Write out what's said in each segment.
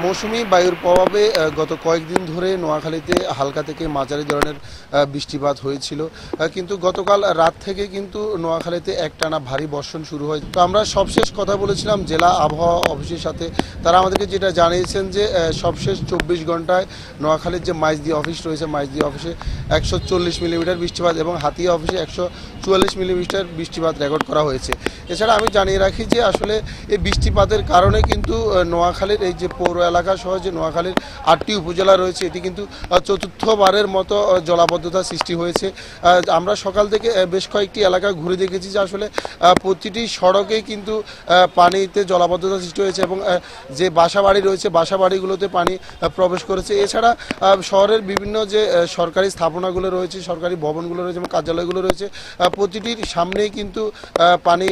মৌসুমী বায়ুর প্রভাবে গত কয়েকদিন ধরে নোয়াখালীতে হালকা থেকে মাঝারি ধরনের বৃষ্টিপাত হয়েছিল, কিন্তু গতকাল রাত থেকে কিন্তু নোয়াখালীতে একটানা ভারী বর্ষণ শুরু হয়। তো আমরা সবশেষ কথা বলেছিলাম জেলা আবহাওয়া অফিসের সাথে। তারা আমাদেরকে যেটা জানিয়েছেন যে সবশেষ 24 ঘন্টায় নোয়াখালীর যে মাইজদি অফিস রয়েছে, মাইজদি অফিসে 140 মিলিমিটার বৃষ্টিপাত এবং হাতিয়া অফিসে 144 মিলিমিটার বৃষ্টিপাত রেকর্ড করা হয়েছে। এছাড়া আমি জানিয়ে রাখি যে আসলে এই বৃষ্টিপাতের কারণে কিন্তু নোয়াখালীর এই যে পৌর এলাকা সহ যে নোয়াখালীর 8টি উপজেলা রয়েছে, এটি কিন্তু চতুর্থবারের মতো জলাবদ্ধতা সৃষ্টি হয়েছে। আমরা সকাল থেকে বেশ কয়েকটি এলাকা ঘুরে দেখেছি যে আসলে প্রতিটি সড়কেই কিন্তু পানিতে জলাবদ্ধতা সৃষ্টি হয়েছে এবং যে বাসাবাড়ি রয়েছে বাসাবাড়িগুলোতে পানি প্রবেশ করেছে। এছাড়া শহরের বিভিন্ন যে সরকারি স্থাপনাগুলো রয়েছে, সরকারি ভবনগুলো রয়েছে এবং কার্যালয়গুলো রয়েছে, প্রতিটির সামনেই কিন্তু পানি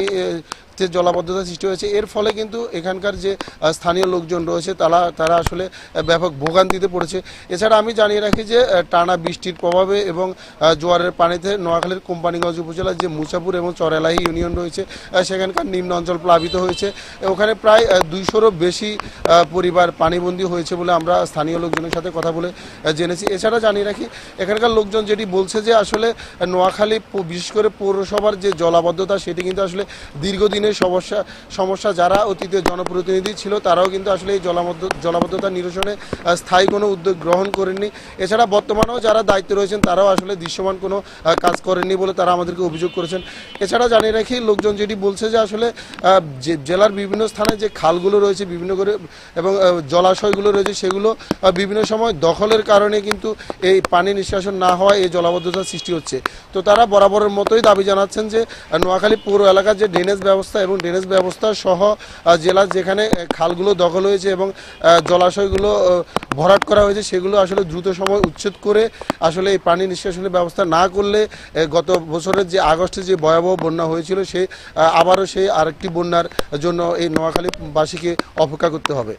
যে জলাবদ্ধতা সৃষ্টি হয়েছে। এর ফলে কিন্তু এখানকার যে স্থানীয় লোকজন রয়েছে তারা আসলে ব্যাপক ভোগান্তিতে পড়েছে। এছাড়া আমি জানিয়ে রাখি যে টানা বৃষ্টির প্রভাবে এবং জোয়ারের পানিতে নোয়াখালীর কোম্পানিগঞ্জ উপজেলার যে মুসাপুর এবং চরেলাহি ইউনিয়ন রয়েছে সেখানকার নিম্ন অঞ্চল প্লাবিত হয়েছে। ওখানে প্রায় 200-রও বেশি পরিবার পানিবন্দী হয়েছে বলে আমরা স্থানীয় লোকজনের সাথে কথা বলে জেনেছি। এছাড়া জানিয়ে রাখি এখানকার লোকজন যেটি বলছে যে আসলে নোয়াখালী বিশেষ করে পৌরসভার যে জলাবদ্ধতা সেটি কিন্তু আসলে দীর্ঘদিন সমস্যা। যারা অতীতে জনপ্রতিনিধি ছিল তারাও কিন্তু আসলে এই জলাবদ্ধতা নিরসনে স্থায়ী কোনো উদ্যোগ গ্রহণ করেননি। এছাড়া বর্তমানেও যারা দায়িত্বে রয়েছেন তারাও আসলে দৃশ্যমান কোনো কাজ করেননি বলে তারা আমাদেরকে অভিযোগ করেছেন। এছাড়া জানিয়ে রাখি লোকজন যেটি বলছে যে আসলে জেলার বিভিন্ন স্থানে যে খালগুলো রয়েছে বিভিন্ন করে এবং জলাশয়গুলো রয়েছে সেগুলো বিভিন্ন সময় দখলের কারণে কিন্তু এই পানি নিষ্কাশন না হওয়ায় এই জলাবদ্ধতার সৃষ্টি হচ্ছে। তো তারা বরাবরের মতোই দাবি জানাচ্ছেন যে নোয়াখালী পৌর এলাকার যে ড্রেনেজ ব্যবস্থা এবং ড্রেনেজ ব্যবস্থা সহ জেলার যেখানে খালগুলো দখল হয়েছে এবং জলাশয়গুলো ভরাট করা হয়েছে সেগুলো আসলে দ্রুত সময় উচ্ছেদ করে আসলে এই পানি নিষ্কাশনের ব্যবস্থা না করলে গত বছরের যে আগস্টে যে ভয়াবহ বন্যা হয়েছিল আবারও সেই আরেকটি বন্যার জন্য এই নোয়াখালীবাসীকে অপেক্ষা করতে হবে।